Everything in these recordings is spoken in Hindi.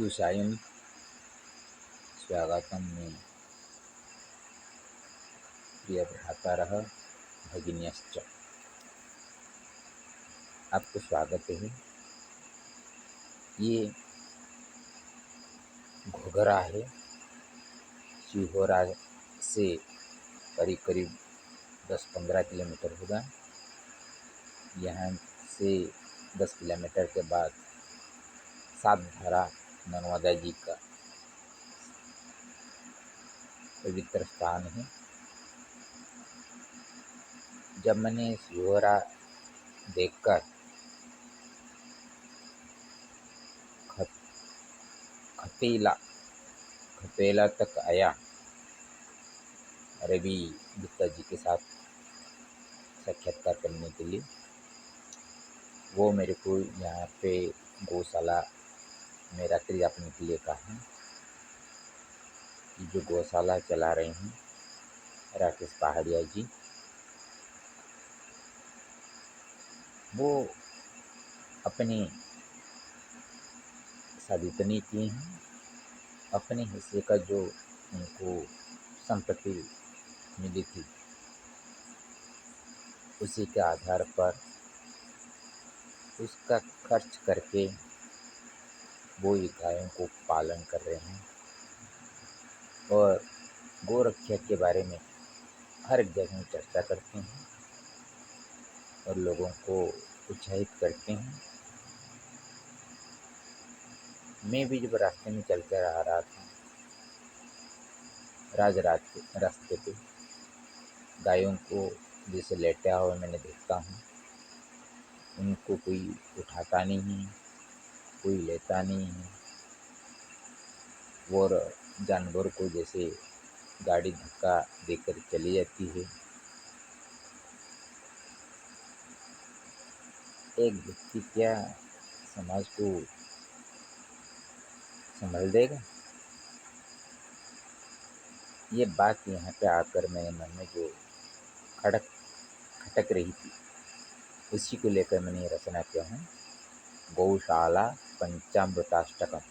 सुसायं स्वागतं मे प्रियभ्रातरः भगिन्यश्च। आपको स्वागत है। ये घोघरा है। सीहोरा से करीब करीब 10-15 किलोमीटर होगा। यहाँ से 10 किलोमीटर के बाद सातधारा नर्मदा जी का पवित्र स्थान है। जब मैंने सीहोरा देखकर खतेला खतेला तक आया, रवि गुप्ता जी के साथ साक्षात्कार करने के लिए। वो मेरे को यहाँ पे गौशाला में रात्रि यापन के लिए कहा कि जो गौशाला चला रहे हैं राकेश पहाड़िया जी, वो अपनी शादी तो नहीं किए हैं। अपने हिस्से का जो उनको संपत्ति मिली थी उसी के आधार पर उसका खर्च करके वो ये गायों को पालन कर रहे हैं और गोरक्षा के बारे में हर एक जगह चर्चा करते हैं और लोगों को उत्साहित करते हैं। मैं भी जब रास्ते में चल कर आ रहा था, रास्ते पे गायों को जैसे लेटा हुआ मैंने देखता हूँ, उनको कोई उठाता नहीं है, कोई लेता नहीं है और जानवर को जैसे गाड़ी धक्का देकर चली जाती है। एक व्यक्ति क्या समाज को संभाल देगा? ये बात यहाँ पे आकर मेरे मन में जो खटक रही थी, उसी को लेकर मैंने ये रचना किया है। गौशाला पंचामृताष्टकम।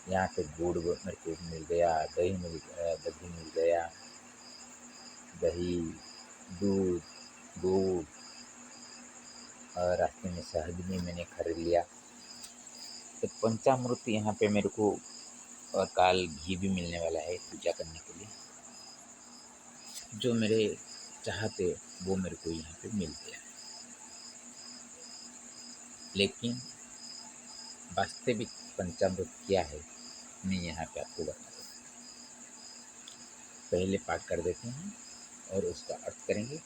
यहाँ पे गुड़ मेरे को मिल गया, दही मिल गया, दही, दूध, गुड़ और रास्ते में शहद भी मैंने खरीद लिया। तो पंचामृत यहाँ पे मेरे को और काल घी भी मिलने वाला है पूजा करने के लिए। जो मेरे चाहते वो मेरे को यहाँ पे मिल गया। लेकिन वास्तविक पंचामृत क्या है, मैं यहाँ पे आपको बता दूँ। पहले पाठ कर देते हैं और उसका अर्थ करेंगे।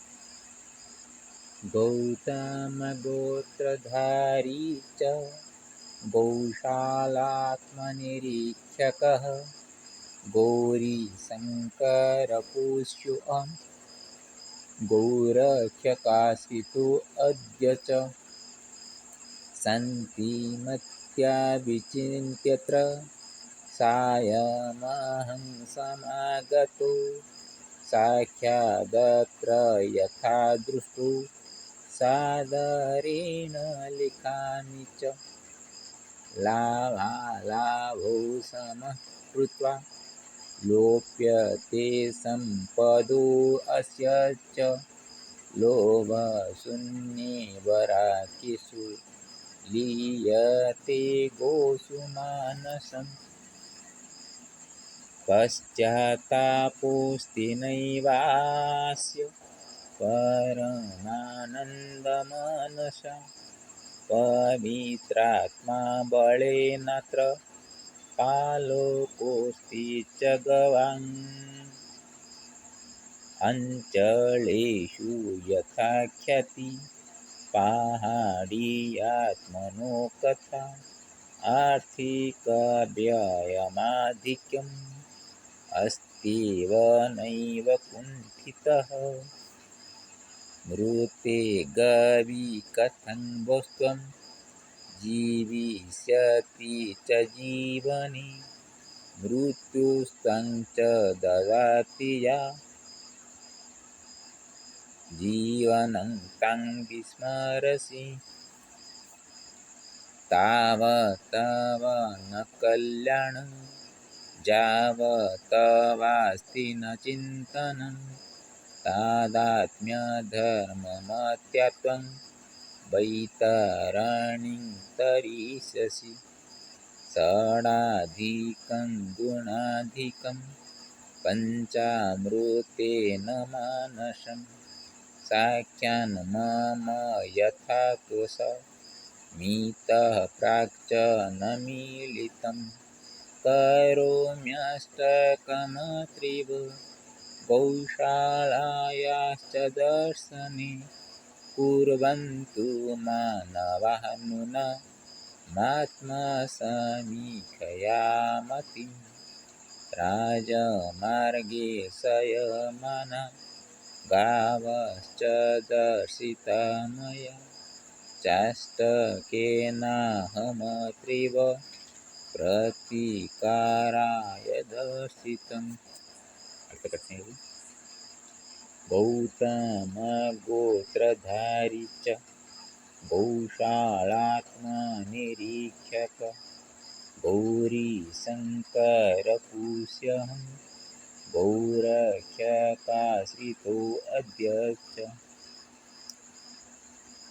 गौतम गोत्रधारी च गौशालात्मनिरीक्षकः गौरीशङ्करपूष्योऽहं गौरक्षकाश्रितो अद्य च सन्ति मत्या विचिन्त्यत्र सायमहं समागतो साक्षादत्र यथा दृष्टो सादरेण लिखामि च लाभालाभौ समः कृत्वा लोप्यते सम्पदो अस्य च लोभशून्ये वराकिषु लीयते गोषु मानसम् पश्चात्तापोऽस्ति नैवास्य परमानन्दमानसा पवित्रात्मा बलेनात्र पालोकोऽस्ति च गवाम् अञ्चलेषु यथा ख्याति पहाडीयात्मनो कथा आर्थिकव्ययमाधिक्यम् अस्त्येव नैव कुण्ठितः मृते गवी कथं वस्त्वं जीविष्यति च जीवने मृत्युस्तं च ददाति या जीवनं तं विस्मरसि तावत तव न कल्याणं यावत वास्ति न चिन्तनं तादात्म्यधर्ममत्यत्वं वैतरणिं तरिष्यसि षडाधिकं गुणाधिकं पञ्चामृतेन मानसं साख्यान् मम यथा तुषा मीतः प्राक् च न मीलितं करोम्यष्टकमत्रिव गौशालायाश्च दर्शने कुर्वन्तु मानवाः नूनं मात्मसमीक्षया मतिं राजमार्गे शयमाना गावश्च दर्शिता मया चाष्टकेनाहमत्रिव प्रतिकाराय दर्शितम्। अर्थ करते हैं गौतम गोत्रधारी च गौशालात्मनिरीक्षक गौरीशङ्करपूष्यहं गौरक्षकाश्रितो अध्यक्ष।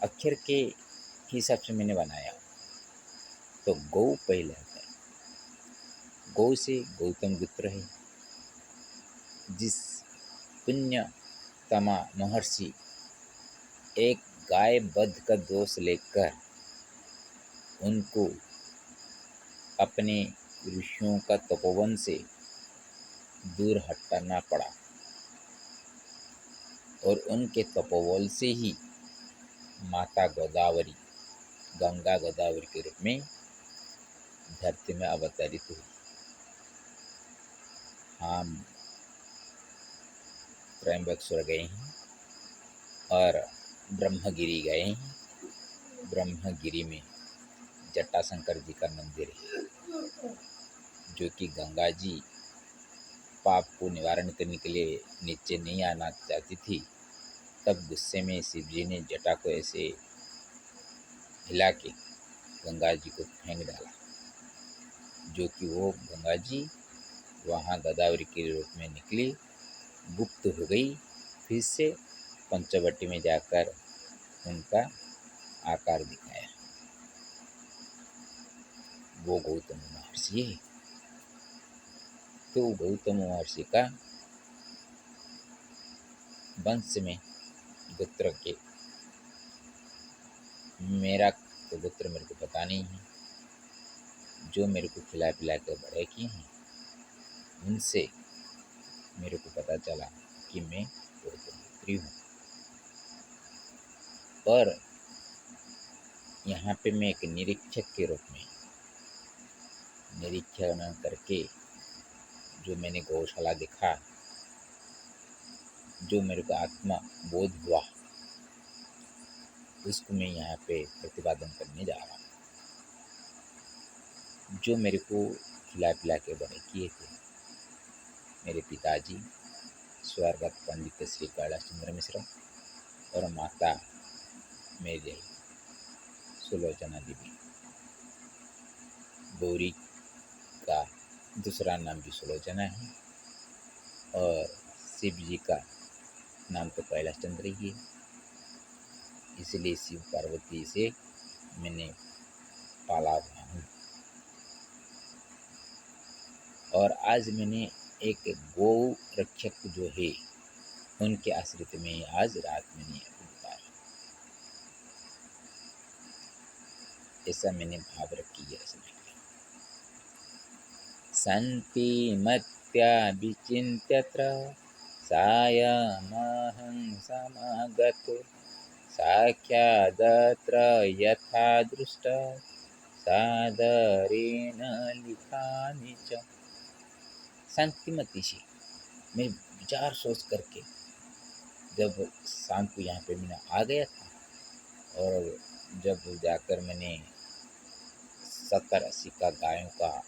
अक्षर के हिसाब से मैंने बनाया तो गौ पहले आता है। गौ से गौतम गोत्र है। जिस पुण्यतमा महर्षि एक गाय वध का दोष लेकर उनको अपने ऋषियों का तपोवन से दूर हटाना पड़ा और उनके तपोवन से ही माता गोदावरी गंगा गोदावरी के रूप में धरती में अवतरित हुई। हम त्रयंबकेश्वर गए हैं और ब्रह्मगिरी गए हैं। ब्रह्मगिरी में जटाशंकर जी का मंदिर है, जो कि गंगा जी पाप को निवारण करने के लिए नीचे नहीं आना चाहती थी। तब गुस्से में शिव जी ने जटा को ऐसे हिला के गंगा जी को फेंक डाला, जो कि वो गंगा जी वहाँ गोदावरी के रूप में निकली, गुप्त हो गई। फिर से पंचवटी में जाकर उनका आकार दिखाया। वो गौतम महर्षि है। तो गौतम महर्षि का वंश में गोत्र के मेरा तो गोत्र मेरे को पता नहीं है। जो मेरे को खिला पिला कर बड़े किए हैं उनसे मेरे को पता चला कि मैं गौतम गोत्री हूँ। पर यहाँ पे मैं एक निरीक्षक के रूप में निरीक्षण करके जो मैंने गौशाला देखा, जो मेरे को आत्मा बोध हुआ, उसको मैं यहाँ पे प्रतिपादन करने जा रहा हूँ। जो मेरे को खिला पिला के बड़े किए थे मेरे पिताजी स्वर्गत पंडित श्री कैलाश चंद्र मिश्र और माता मेरी सुलोचना देवी। गौरी का दूसरा नाम भी सुलोचना है और शिव जी का नाम तो कैलाश चंद्र ही है। इसलिए शिव पार्वती से मैंने पाला हुआ हूँ। और आज मैंने एक गौ रक्षक जो है उनके आश्रित में आज रात में नहीं बिताया। ऐसा मैंने भाव रखी है। शांति मत्या विचिन्त्यत्र सायमहं समागतो साक्षादत्र यथा दृष्ट सादरेण लिखानि च। शांतिमती से मैं विचार सोच करके जब शाम को यहाँ पे मैंने आ गया था और जब जाकर मैंने 70-80 का गायों का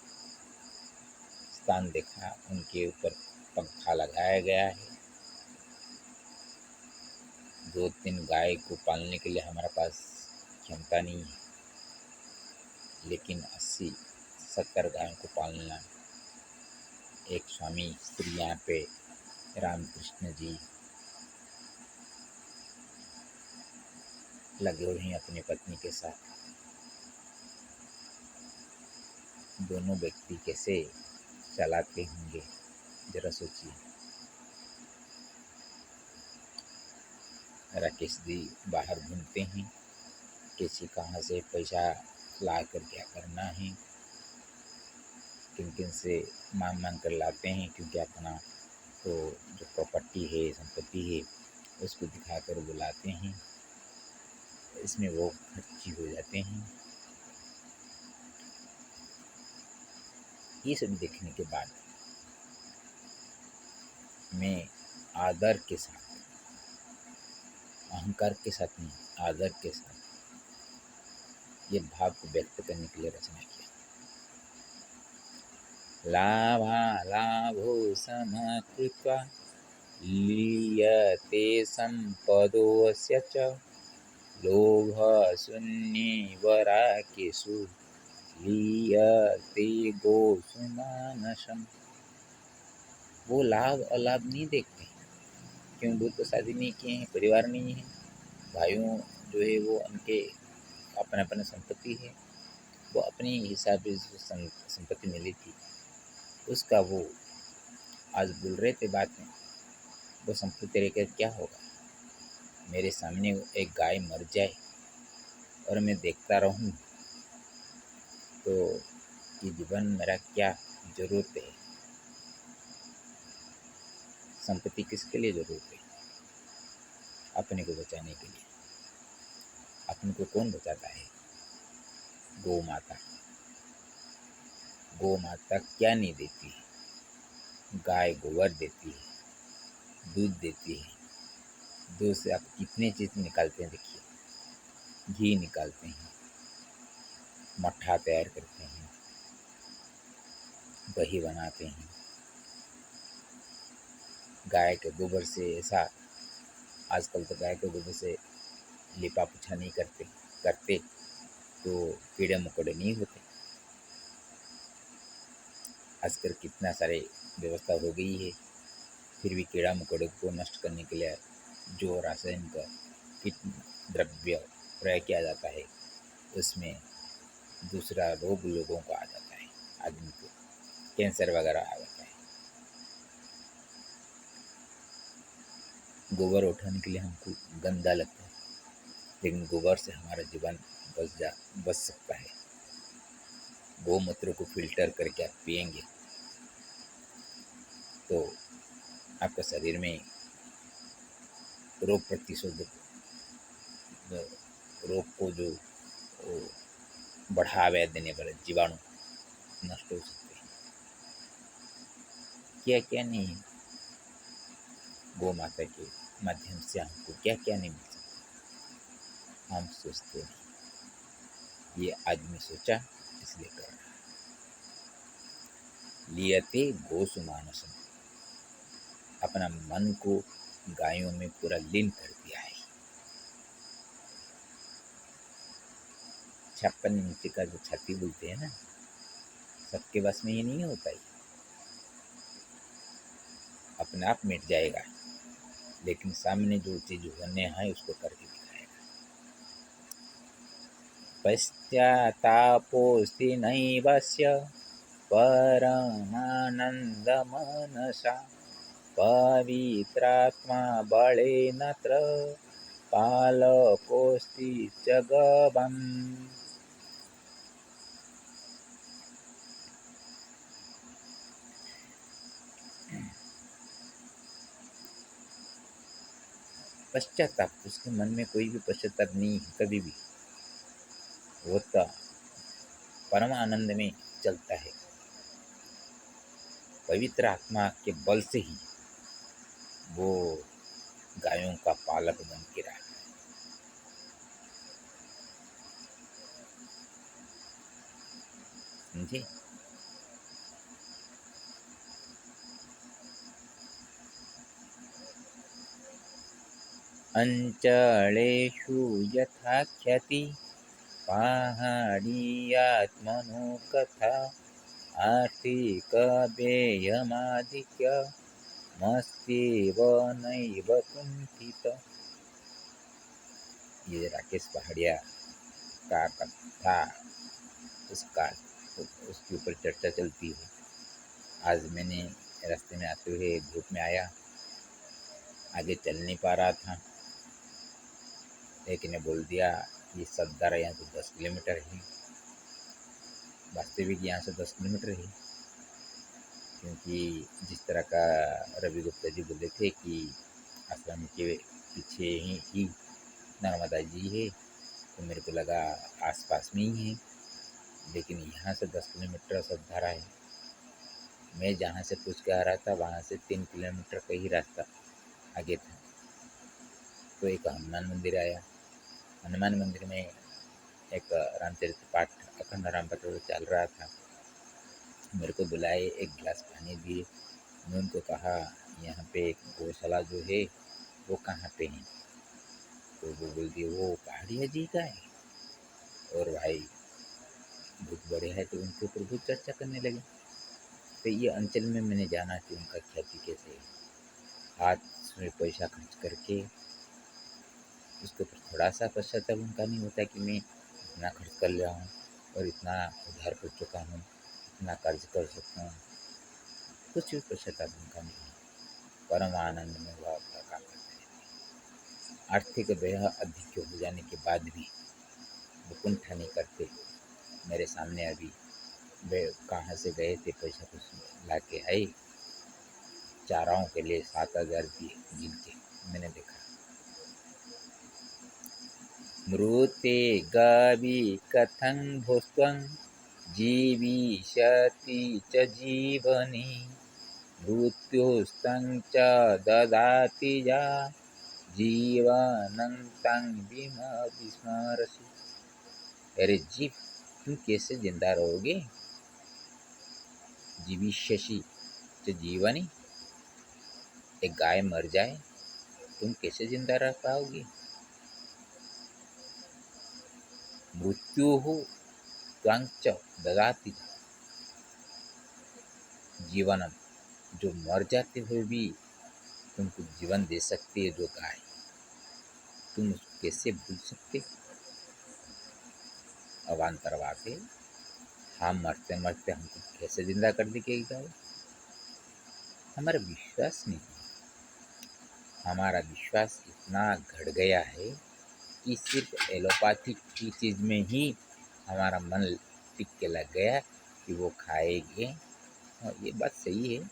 स्थान देखा, उनके ऊपर पंखा लगाया गया है। 2-3 गाय को पालने के लिए हमारे पास क्षमता नहीं है। लेकिन 80-70 गायों को पालना, एक स्वामी स्त्री यहाँ पे रामकृष्ण जी लगे हुए हैं अपनी पत्नी के साथ। दोनों व्यक्ति कैसे चलाते होंगे जरा सोचिए। राकेश जी बाहर घूमते हैं, किसी कहाँ से पैसा ला कर क्या करना है, किन किन से मांग मांग कर लाते हैं, क्योंकि अपना तो जो प्रॉपर्टी है, संपत्ति है, उसको दिखाकर बुलाते हैं, इसमें वो खर्ची हो जाते हैं। ये सब देखने के बाद मैं आदर के साथ, अहंकार के साथ नहीं, आदर के साथ ये भाव को व्यक्त करने के लिए रचना किया। लाभालाभो समकृत्वा लीयते संपदोऽस्य च लोभशून्ये वराकेषु लीयते गोसुमानसम्। वो लाभ अलाभ नहीं देखते, क्यों? वो तो शादी नहीं किए हैं, परिवार नहीं है, भाइयों जो है वो उनके अपने अपने संपत्ति है, वो अपने हिसाब से जो संपत्ति मिली थी उसका वो आज बोल रहे थे बात में, वो संपत्ति लेकर क्या होगा? मेरे सामने एक गाय मर जाए और मैं देखता रहूं तो ये जीवन मेरा क्या जरूरत है? संपत्ति किसके लिए जरूरत है? अपने को बचाने के लिए। अपने को कौन बचाता है? गौ माता। गौ माता क्या नहीं देती है? गाय गोबर देती है, दूध देती है। दूध से आप कितने चीज़ निकालते हैं, देखिए। घी निकालते हैं, मट्ठा तैयार करते हैं, दही बनाते हैं। गाय के गोबर से ऐसा, आजकल तो गाय के गोबर से लिपा पोछा नहीं करते तो कीड़े मकोड़े नहीं होते। आजकल कितना सारे व्यवस्था हो गई है, फिर भी कीड़ा मकोड़े को नष्ट करने के लिए जो रासायनिक कीट द्रव्य प्रयोग किया जाता है, उसमें दूसरा रोग लोगों को आ जाता है, आदमी को कैंसर वगैरह आ जाता है। गोबर उठाने के लिए हमको गंदा लगता है, लेकिन गोबर से हमारा जीवन बच सकता है। गौमूत्र को फिल्टर करके आप पिएंगे तो आपका शरीर में रोग प्रतिशोधक रोग को जो बढ़ावा देने वाले जीवाणु नष्ट हो सकते हैं। क्या क्या नहीं, गौ माता के माध्यम से हमको क्या क्या नहीं मिल सकता, हम सोचते नहीं। ये आदमी सोचा इसलिए कर रहा है। लियते गोसु मानसम, अपना मन को गायों में पूरा लीन कर दिया है। 56 इंच का जो छाती बोलते हैं ना, सबके बस में ये नहीं होता है, अपने आप मिट जाएगा, लेकिन सामने जो चीज होने है उसको करके दिखाएगा। पश्चातापोऽस्ति नैवस्य परमानन्दमनसा पवित्रात्मा बलेनत्र पालकोऽस्ति जगवम्। पश्चाताप, उसके मन में कोई भी पश्चाताप नहीं है कभी भी, वो तो परम आनंद में चलता है। पवित्र आत्मा के बल से ही वो गायों का पालक बन के रहा। समझे? अंचलेषु यथा ख्याति पहाड़ी आत्मनो कथा आर्थिक व्ययमाधिक्य मस्तेव नैव कुंठित। ये राकेश पहाड़िया का कथा उसका उसके ऊपर चर्चा चलती है। आज मैंने रास्ते में आते हुए धूप में आया, आगे चल नहीं पा रहा था। एक ने बोल दिया ये सद्दारा यहाँ से 10 किलोमीटर है। वास्तविक यहाँ से 10 किलोमीटर है, क्योंकि जिस तरह का रवि गुप्ता जी बोले थे कि आश्रम के पीछे ही नर्मदा जी है, तो मेरे को लगा आसपास में ही है, लेकिन यहाँ से 10 किलोमीटर सद्दारा है। मैं जहाँ से पूछ के आ रहा था वहाँ से 3 किलोमीटर का ही रास्ता आगे था। तो एक हनुमान मंदिर आया। हनुमान मंदिर में एक रामचरित पाठ अखंड राम पाठ चल रहा था। मेरे को बुलाए, एक गिलास पानी दिए। मैं उनको कहा यहाँ पे एक गौशाला जो है वो कहाँ पे है? तो वो बोल दिए वो पहाड़िया जी का है। और भाई बहुत बड़े है, तो उनके ऊपर बहुत चर्चा करने लगे। तो ये अंचल में मैंने जाना कि उनका ख्याति कैसे है। हाथ में पैसा खर्च करके उसके ऊपर थोड़ा सा पश्चाताप उनका नहीं होता कि मैं इतना खर्च कर लिया हूँ और इतना उधार कर चुका हूँ, इतना कर्ज कर सकता हूँ। कुछ भी पश्चाताप उनका नहीं है। परम आनंद में भाव का काम करते हैं। आर्थिक व्यय अधिक हो जाने के बाद भी वो कुंठा नहीं करते। मेरे सामने अभी वे कहाँ से गए थे, पैसा कुछ ला के आए, चाराओं के लिए 7,000 दिए गिन के। मैंने देखा। मृते गावि कथं भोस्त्वं जीविष्यति च जीवने मृत्युस्तं च ददाति या जीवनं तं विस्मरसि। अरे जीव, तुम कैसे जिंदा रहोगे? जीविष्यसि च जीवने, एक गाय मर जाए तुम कैसे जिंदा रह पाओगे? मृत्यु त्वं च ददाति जीवनम, जो मर जाते हुए भी तुमको जीवन दे सकती है जो गाय, तुम उसको कैसे भूल सकते? अवान्तर वाके, हम मरते मरते हमको कैसे जिंदा कर देगी गाय? हमारा विश्वास नहीं है। हमारा विश्वास इतना घट गया है कि सिर्फ एलोपैथिक की चीज़ में ही हमारा मन टिक के लग गया कि वो खाएंगे। और ये बात सही है,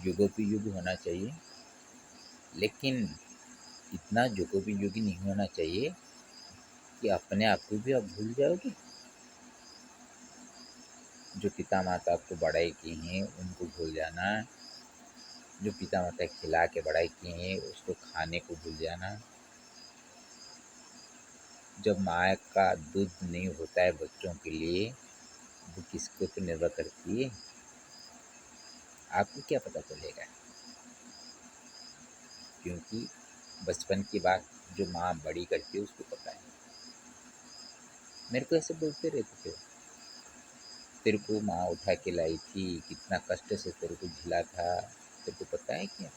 युगोपयोगी होना चाहिए, लेकिन इतना युगोपयोगी नहीं होना चाहिए कि अपने आप को भी आप भूल जाओगे। जो पिता माता आपको बड़ाई की हैं उनको भूल जाना, जो पिता माता खिला के बड़ाई की हैं उसको खाने को भूल जाना। जब माँ का दूध नहीं होता है बच्चों के लिए, वो किसके ऊपर निर्भर करती है? आपको क्या पता चलेगा? क्योंकि बचपन की बात जो माँ बड़ी करती है उसको पता है। मेरे को ऐसे बोलते रहते थे, तेरे को माँ उठा के लाई थी, कितना कष्ट से तेरे को झिला था, तेरे को पता है क्या?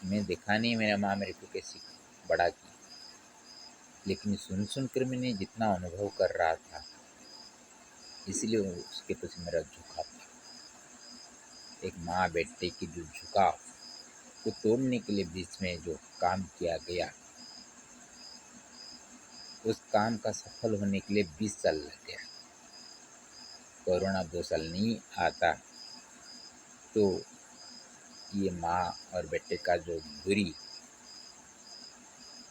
मैं देखा नहीं मेरा माँ मेरे को कैसी बड़ा की, लेकिन सुन सुन कर मैंने जितना अनुभव कर रहा था, इसलिए उसके प्रति मेरा झुकाव था। एक माँ बेटे की जो झुकाव को तोड़ने के लिए बीच में जो काम किया गया, उस काम का सफल होने के लिए 20 साल लग गया। कोरोना 2 साल नहीं आता तो ये माँ और बेटे का जो दूरी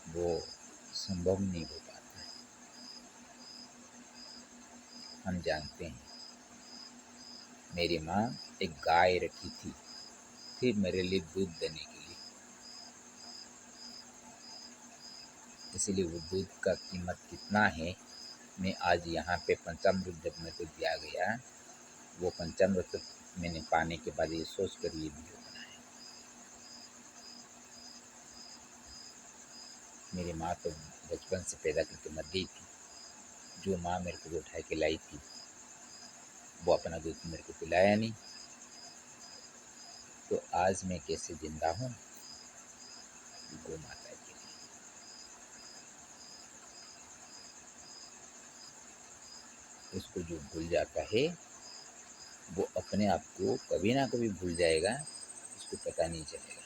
वो संभव नहीं हो पाता है। हम जानते हैं, मेरी माँ एक गाय रखी थी फिर मेरे लिए दूध देने के लिए, इसलिए वो दूध का कीमत कितना है मैं आज यहाँ पे पंचामृत जब मेरे को दिया गया, वो पंचामृत मैंने पाने के बाद ये सोच कर ये वीडियो बनाया। मेरी माँ तो बचपन से पैदा करके मर गई थी। जो माँ मेरे को उठा के लाई थी वो अपना दूध मेरे को पिलाया नहीं, तो आज मैं कैसे जिंदा हूँ? गौ माता के लिए। उसको जो भूल जाता है वो अपने आप को कभी ना कभी भूल जाएगा, उसको पता नहीं चलेगा।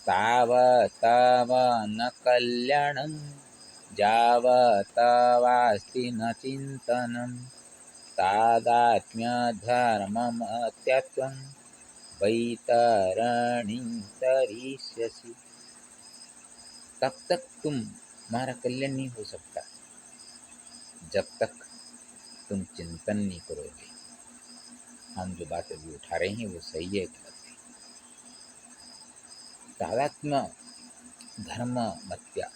तावताव न कल्याणं यावतावास्ति न चिन्तनं तादात्म्यधर्ममत्यत्वं वैतरणिं तरिष्यसि। तब तक तुम्हारा कल्याण नहीं हो सकता जब तक तुम चिंतन नहीं करोगे। हम जो बातें अभी उठा रहे हैं वो सही है, गलत है। तादात्म्य धर्म मत्या,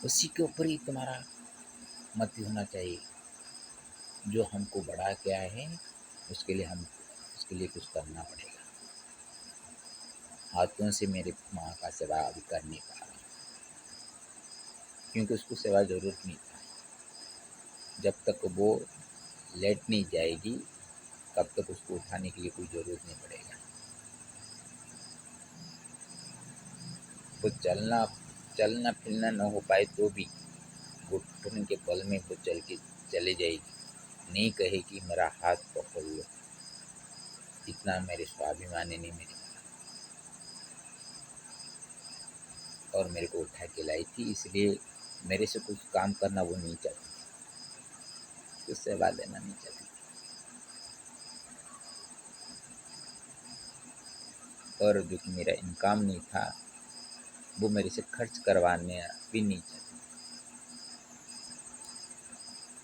उसी के ऊपर ही तुम्हारा मत होना चाहिए। जो हमको बढ़ा के आए हैं उसके लिए कुछ करना पड़ेगा। हाथों से मेरे माँ का सेवा अभी कर नहीं पा रहा, क्योंकि उसको सेवा जरूरत नहीं था। जब तक वो लेट नहीं जाएगी तब तक उसको उठाने के लिए कोई ज़रूरत नहीं पड़ेगा। वो चलना फिरना न हो पाए तो भी घुटने के बल में वो चल के चले जाएगी। नहीं कहेगी मेरा हाथ पकड़ लो, इतना मेरे स्वाभिमानी नहीं मेरी माँ, और मेरे को उठा के लाई थी, इसलिए मेरे से कुछ काम करना वो नहीं चाहती, कुछ सेवा देना नहीं चाहती। और जो कि मेरा इनकाम नहीं था वो मेरे से खर्च करवाने भी नहीं चाहती।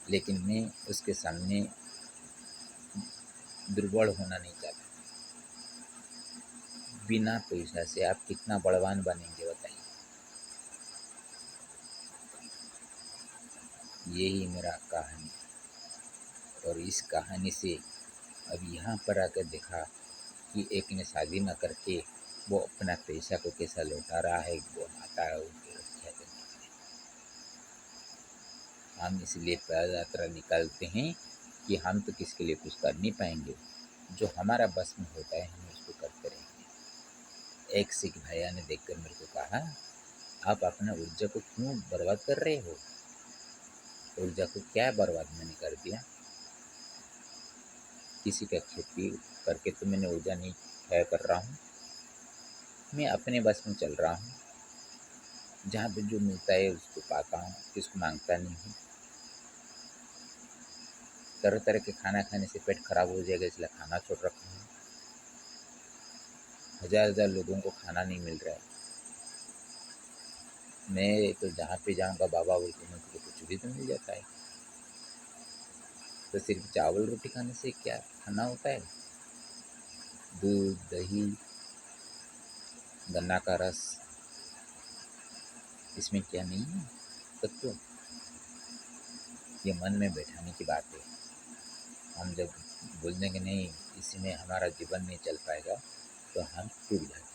लेकिन मैं उसके सामने दुर्बल होना नहीं चाहता। बिना पैसा से आप कितना बलवान बनेंगे बताइए। यही मेरा कहानी, और इस कहानी से अब यहाँ पर आकर देखा कि एक ने शादी न करके वो अपना पैसा को कैसा लौटा रहा है वो माता है उनकी रक्षा करने के लिए। हम इसलिए पैदल यात्रा निकालते हैं कि हम तो किसके लिए कुछ कर नहीं पाएंगे, जो हमारा बस में होता है हम उसको करते रहेंगे। एक सिख भैया ने देखकर मेरे को कहा, आप अपना ऊर्जा को क्यों बर्बाद कर रहे हो? ऊर्जा को क्या बर्बाद मैंने कर दिया? किसी का खेती करके तो मैंने ऊर्जा नहीं क्षय कर रहा हूँ। मैं अपने बस में चल रहा हूँ, जहाँ पे जो मिलता है उसको पाता हूँ, किसको मांगता नहीं हूँ। तरह तरह के खाना खाने से पेट खराब हो जाएगा इसलिए खाना छोड़ रखा हूँ। हजार लोगों को खाना नहीं मिल रहा है, मैं तो जहाँ पे जाऊँगा बाबा बोल के मुझको कुछ भी तो मिल जाता है। तो सिर्फ चावल रोटी खाने से क्या खाना होता है? दूध दही गन्ना का रस, इसमें क्या नहीं है तत्व? ये मन में बैठाने की बात है। हम जब बोल देंगे नहीं इसमें हमारा जीवन नहीं चल पाएगा तो हम टूट जाते।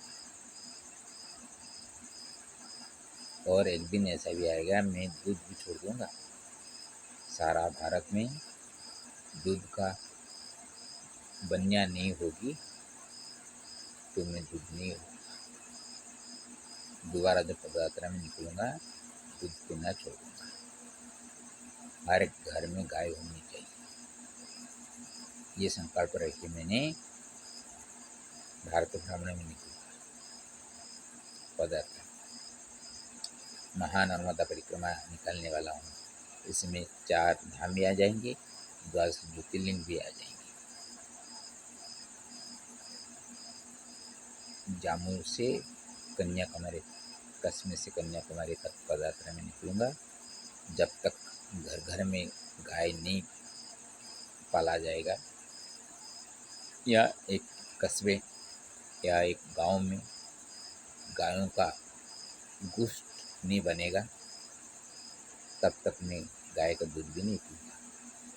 और एक दिन ऐसा भी आएगा मैं दूध भी छोड़ दूंगा। सारा भारत में दूध का बनिया नहीं होगी तो मैं दूध नहीं होगा। दोबारा जब पदयात्रा में निकलूंगा दूध पीना छोड़ दूंगा। हर एक घर में गाय होनी चाहिए, ये संकल्प रख के मैंने भारत भ्रमण में निकलूंगा। पदयात्रा महानर्मदा परिक्रमा निकालने वाला हूँ। इसमें 4 धाम भी आ जाएंगे, 12 ज्योतिर्लिंग भी आ जाएंगे। जम्मू से कन्याकुमारी, कश्मीर से कन्याकुमारी तक पदयात्रा में निकलूंगा। जब तक घर घर में गाय नहीं पाला जाएगा या एक कस्बे या एक गांव में गायों का गोश्त नहीं बनेगा तब तक मैं गाय का दूध भी नहीं पीऊँगा।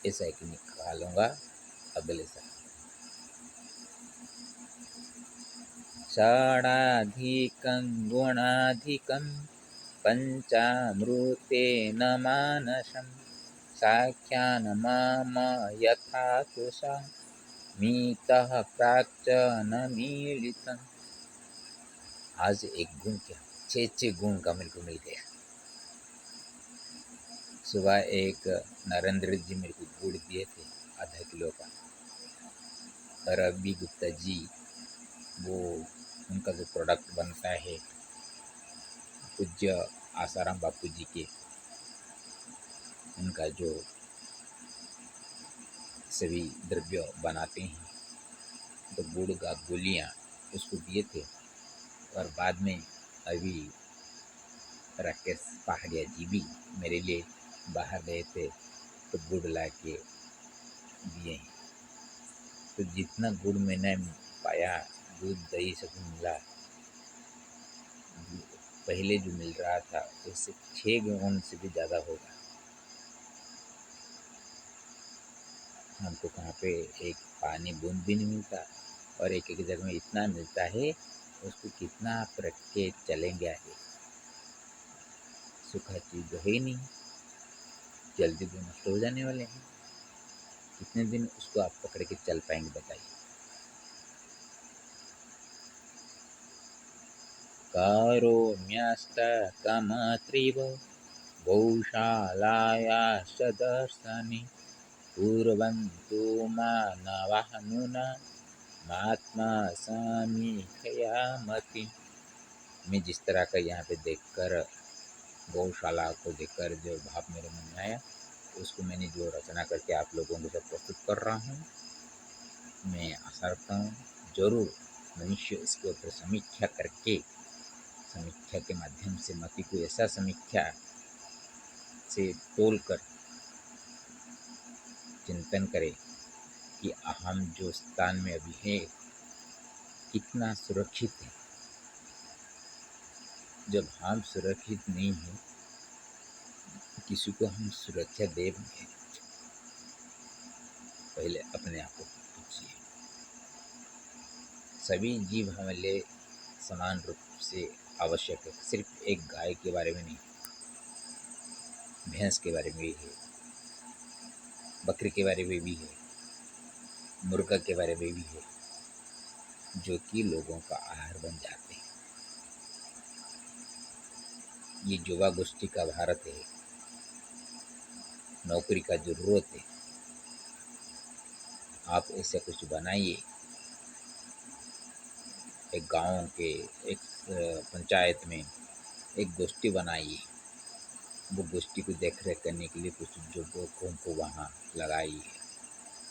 ऐसा एक निकालूंगा अगले साल। षडाधिकं गुणाधिकं पञ्चामृतेन मानसं साख्यान् मम यथा तुषा मीतः प्राक्च न मीलितम्। आज एक गुण क्या, 6 गुण का मेरे को मिल गया। सुबह एक नरेंद्र जी मेरे को गुड़ दिए थे आधा किलो का, और रवि गुप्ता जी वो उनका जो प्रोडक्ट बनता है पूज्य आसाराम बापू जी के, उनका जो सभी द्रव्य बनाते हैं, तो गुड़ का गोलियाँ उसको दिए थे। और बाद में अभी राकेश पहाड़िया जी भी मेरे लिए बाहर गए थे तो गुड़ ला के दिए हैं। तो जितना गुड़ मैंने पाया, दूध दही सब मिला, पहले जो मिल रहा था उससे 6 गुण से भी ज़्यादा होगा। हमको कहाँ पे एक पानी बूंद भी नहीं मिलता, और एक एक जगह में इतना मिलता है, उसको कितना आप रख के चलेंगे आगे। सूखा चीज़ है ही नहीं, जल्दी भी नष्ट हो जाने वाले हैं। कितने दिन उसको आप पकड़ के चल पाएंगे बताइए। कारुण्यस्तकमत्रिव गौशालायाश्च दर्शने कुर्वन्तु मानवाः नूना महात्मा समीक्षया मति। मैं जिस तरह का यहाँ पे देखकर, गौशाला को देखकर जो भाव मेरे मन में आया, उसको मैंने जो रचना करके आप लोगों के साथ प्रस्तुत कर रहा हूँ। मैं आशा रखता हूँ जरूर मनुष्य इसके ऊपर समीक्षा करके, समीक्षा के माध्यम से मति को ऐसा समीक्षा से तोल कर चिंतन करे कि हम जो स्थान में अभी है कितना सुरक्षित है। जब हम सुरक्षित नहीं हैं, किसी को हम सुरक्षा दे पाएंगे? पहले अपने आप को पूछिए। सभी जीव हमारे लिए समान रूप से आवश्यक है। सिर्फ एक गाय के बारे में नहीं, भैंस के बारे में भी है, बकरी के बारे में भी है, मुर्गा के बारे में भी है, जो कि लोगों का आहार बन जाते हैं। ये युवा गोष्ठी का भारत है, नौकरी का जरूरत है। आप ऐसा कुछ बनाइए, एक गांव के एक पंचायत में एक गोष्ठी बनाइए, वो गोष्ठी को देख रेख करने के लिए कुछ युवकों को वहाँ लगाइए।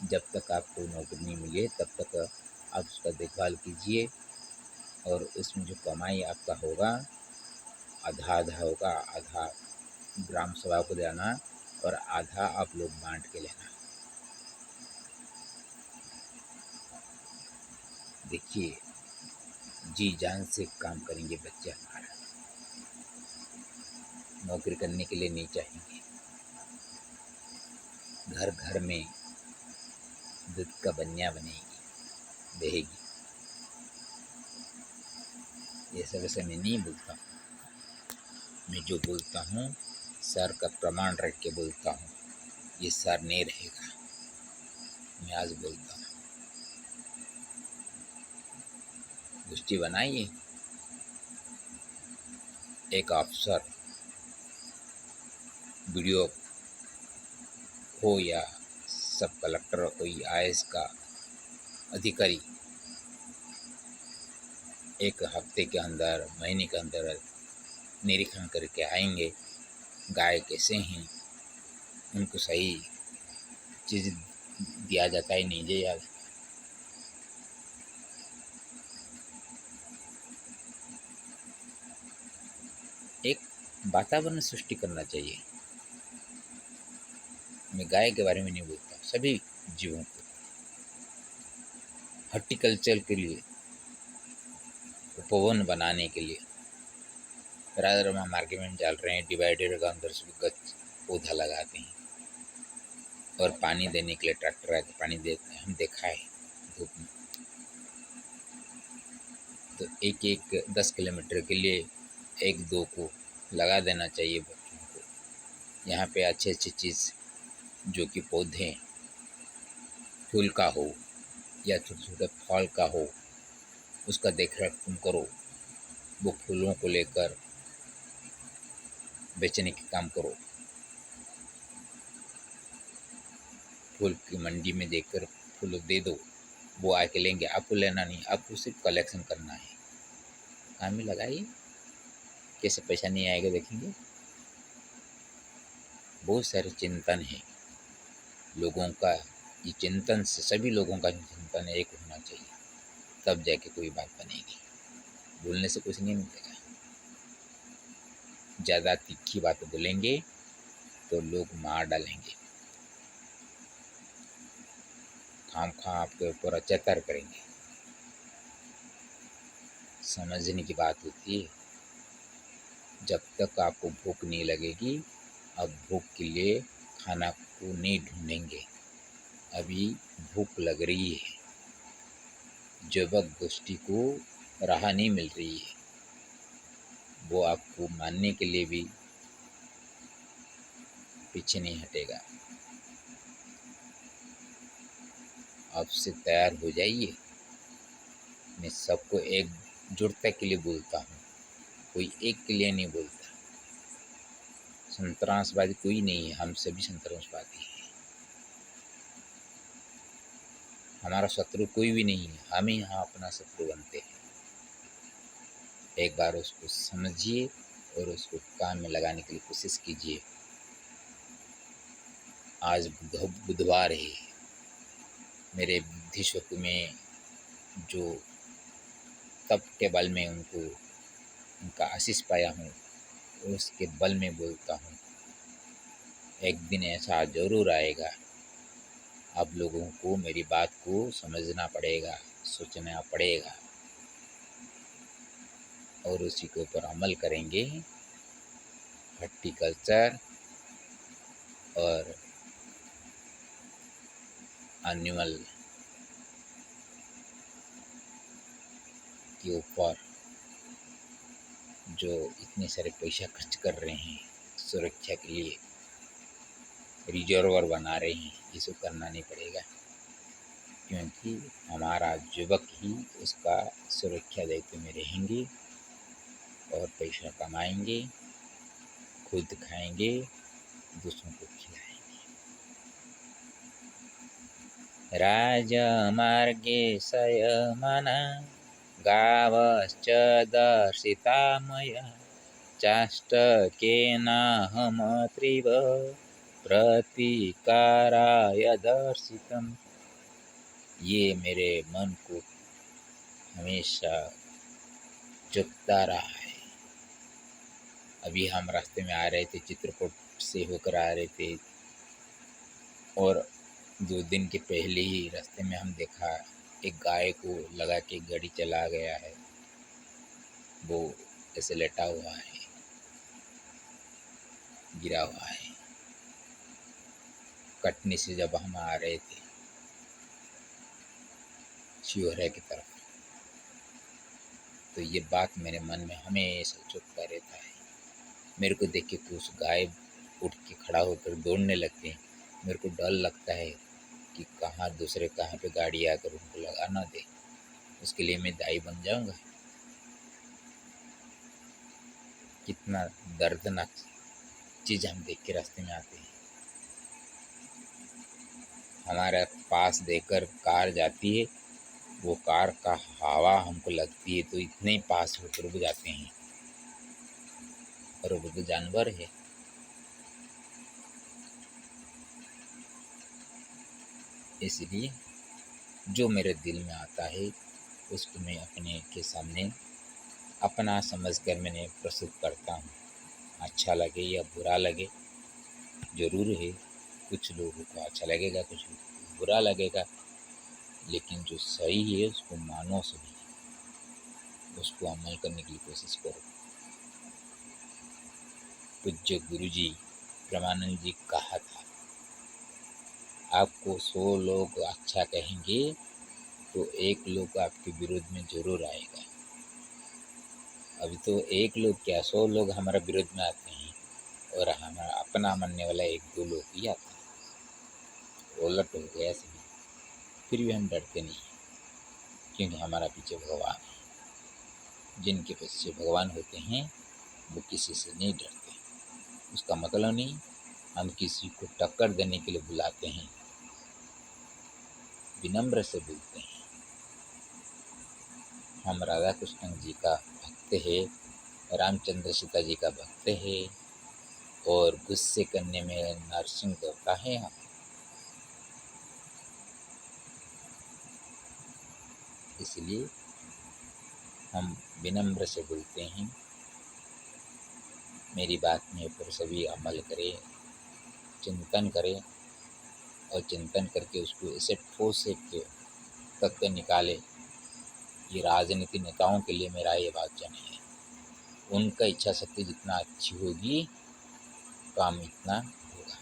जब तक आपको नौकरी नहीं मिले तब तक आप उसका देखभाल कीजिए, और उसमें जो कमाई आपका होगा आधा आधा होगा, आधा ग्राम सभा को देना और आधा आप लोग बांट के लेना। देखिए, जी जान से काम करेंगे बच्चे हमारा, नौकरी करने के लिए नहीं चाहेंगे। घर घर में दूध का बनिया बनेगी, बहेगी। ये सब ऐसे मैं नहीं बोलता हूँ, मैं जो बोलता हूँ सर का प्रमाण रख के बोलता हूँ। ये सर नहीं रहेगा, मैं आज बोलता हूँ। गोष्ठी बनाइए, एक अफसर वीडियो हो या सब कलेक्टर, कोई आईएएस का अधिकारी एक हफ्ते के अंदर, महीने के अंदर निरीक्षण करके आएंगे, गाय कैसे हैं, उनको सही चीज़ दिया जाता है नहीं दिया। एक वातावरण सृष्टि करना चाहिए। मैं गाय के बारे में नहीं बोलता, सभी जीवों को हॉर्टिकल्चर के लिए, उपवन बनाने के लिए राजा मार्केट में डाल रहे हैं। डिवाइडर का अंदर से गच पौधा लगाते हैं, और पानी देने के लिए ट्रैक्टर आके पानी देते हैं। हम देखा है धूप में। तो एक एक 10 किलोमीटर के लिए एक दो को लगा देना चाहिए बच्चों को। यहाँ पे अच्छे अच्छी चीज़ जो कि पौधे फूल का हो या छोटे छोटे फल का हो, उसका देख रेख तुम करो। वो फूलों को लेकर बेचने के काम करो। फूल की मंडी में देकर फूल दे दो, वो आके लेंगे। आपको लेना नहीं, आपको सिर्फ कलेक्शन करना है। काम में लगाइए, कैसे पैसा नहीं आएगा देखेंगे। बहुत सारे चिंतन है लोगों का। ये चिंतन से सभी लोगों का चिंतन एक होना चाहिए, तब जाके कोई बात बनेगी। बोलने से कुछ नहीं मिलेगा। ज़्यादा तीखी बात बोलेंगे तो लोग मार डालेंगे, खाम खा आपके ऊपर अत्याचार करेंगे। समझने की बात होती है। जब तक आपको भूख नहीं लगेगी, अब भूख के लिए खाना को नहीं ढूंढेंगे। अभी भूख लग रही है, जबरदस्ती को राह नहीं मिल रही है। वो आपको मानने के लिए भी पीछे नहीं हटेगा। आपसे तैयार हो जाइए। मैं सबको एकजुटता के लिए बोलता हूँ, कोई एक के लिए नहीं बोलता। संतरासवादी कोई नहीं है, हम सभी संतरासवादी हैं। हमारा शत्रु कोई भी नहीं है, हम ही यहाँ अपना शत्रु बनते हैं। एक बार उसको समझिए और उसको काम में लगाने के लिए कोशिश कीजिए। आज बुधवार है। मेरे बुद्धि शक्ति में जो तप के बल में उनका आशीष पाया हूँ, उसके बल में बोलता हूँ। एक दिन ऐसा जरूर आएगा। आप लोगों को मेरी बात को समझना पड़ेगा, सोचना पड़ेगा और उसी के ऊपर अमल करेंगे। हॉर्टिकल्चर और एनिमल के ऊपर जो इतने सारे पैसा खर्च कर रहे हैं सुरक्षा के लिए, रिजर्वर बना रहे हैं, ये सब करना नहीं पड़ेगा। क्योंकि हमारा युवक ही उसका सुरक्षा दायित्व में रहेंगे और पैसा कमाएंगे, खुद खाएंगे, दूसरों को खिलाएंगे। राजमार्गे शयमाना गावश्च दर्शिता मया चाष्टकेनाहमत्रिव प्रतिकाराय दर्शितम्। ये मेरे मन को हमेशा चुभता रहा है। अभी हम रास्ते में आ रहे थे, चित्रकूट से होकर आ रहे थे, और 2 दिन के पहले ही रास्ते में हम देखा एक गाय को लगा के गाड़ी चला गया है। वो ऐसे लेटा हुआ है, गिरा हुआ है। कटनी से जब हम आ रहे थे शिवहर की तरफ, तो ये बात मेरे मन में हमेशा चुभता रहता है। मेरे को देख के कुछ गाय उठ के खड़ा होकर दौड़ने लगते हैं। मेरे को डर लगता है कि कहाँ पे गाड़ी आकर उनको लगा ना दे, उसके लिए मैं दाई बन जाऊंगा। कितना दर्दनाक चीज़ हम देख के रास्ते में आते हैं। हमारे पास देखकर कार जाती है, वो कार का हवा हमको लगती है तो इतने पास होकर रुक जाते हैं, और वो तो जानवर है। इसलिए जो मेरे दिल में आता है उसको मैं अपने के सामने अपना समझकर मैंने प्रस्तुत करता हूँ। अच्छा लगे या बुरा लगे, ज़रूर है, कुछ लोगों को अच्छा लगेगा, कुछ लोगों को बुरा लगेगा, लेकिन जो सही है उसको मानो सही, उसको अमल करने की कोशिश करो। पूज्य गुरुजी ब्रह्मानंद जी कहा था, आपको 100 लोग अच्छा कहेंगे तो 1 लोग आपके विरोध में जरूर आएगा। अभी तो एक लोग क्या 100 लोग हमारा विरोध में आते हैं और हमारा अपना मानने वाला 1-2 लोग ही आता है। उलट हो गया सभी। फिर भी हम डरते नहीं, क्योंकि हमारा पीछे भगवान है। जिनके पीछे भगवान होते हैं वो किसी से नहीं डरते। उसका मतलब नहीं हम किसी को टक्कर देने के लिए बुलाते हैं, विनम्र से बोलते हैं। हम राधा कृष्ण जी का भक्त है, रामचंद्र सीता जी का भक्त है, और गुस्से करने में नरसिंह देवता है हम। इसलिए हम विनम्र से बोलते हैं। मेरी बात में ऊपर सभी अमल करें, चिंतन करें, और चिंतन करके उसको ऐसे ठोस एक तथ्य निकाले। ये राजनीति नेताओं के लिए मेरा ये वाचन है। उनका इच्छा शक्ति जितना अच्छी होगी काम इतना होगा।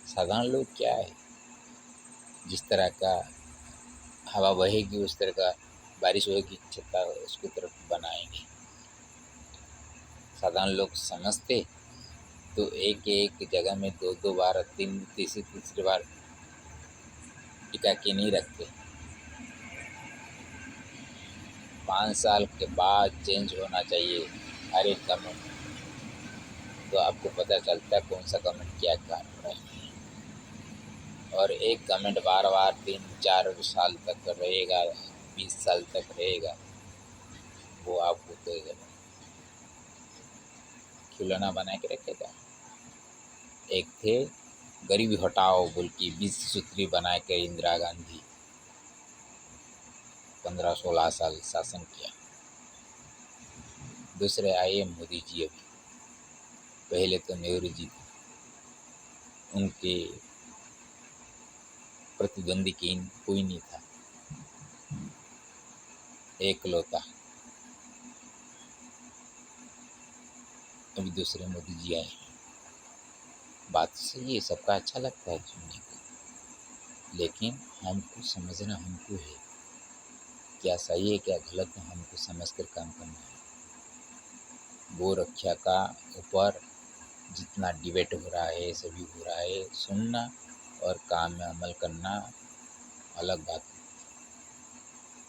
साधारण लोग क्या है, जिस तरह का हवा बहेगी उस तरह का बारिश होगी, छत्ता उसकी तरफ बनाएंगे। साधारण लोग समझते तो एक एक जगह में 2-2 बार, तीसरी बार टिका के नहीं रखते। 5 साल के बाद चेंज होना चाहिए हर एक कमेंट, तो आपको पता चलता है कौन सा कमेंट क्या कर रहा है। और एक कमेंट बार बार 3-4 साल तक रहेगा, 20 साल तक रहेगा, वो आपको तो खिलौना बना के रखेगा। एक थे गरीबी हटाओ बोल के 20 सूत्री बना के इंदिरा गांधी 15-16 साल शासन किया। दूसरे आए मोदी जी। अभी पहले तो नेहरू जी थे, उनके प्रतिद्वंदी कोई नहीं था, एकलौता। अभी दूसरे मोदी जी आए। बात सही है, सबका अच्छा लगता है सुनने को, लेकिन हमको समझना हमको है, क्या सही है क्या गलत है हमको समझ कर काम करना है। गौ रक्षा का ऊपर जितना डिबेट हो रहा है, सभी हो रहा है, सुनना और काम में अमल करना अलग बात है।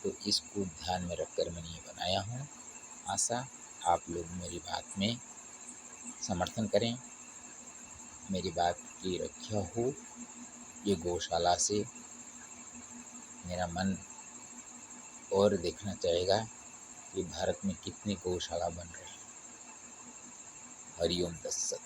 तो इसको ध्यान में रखकर मैंने ये बनाया हूँ। आशा आप लोग मेरी बात में समर्थन करें, मेरी बात की रक्षा हो। ये गौशाला से मेरा मन और देखना चाहेगा कि भारत में कितनी गौशाला बन रही है। हरिओम तत्सत।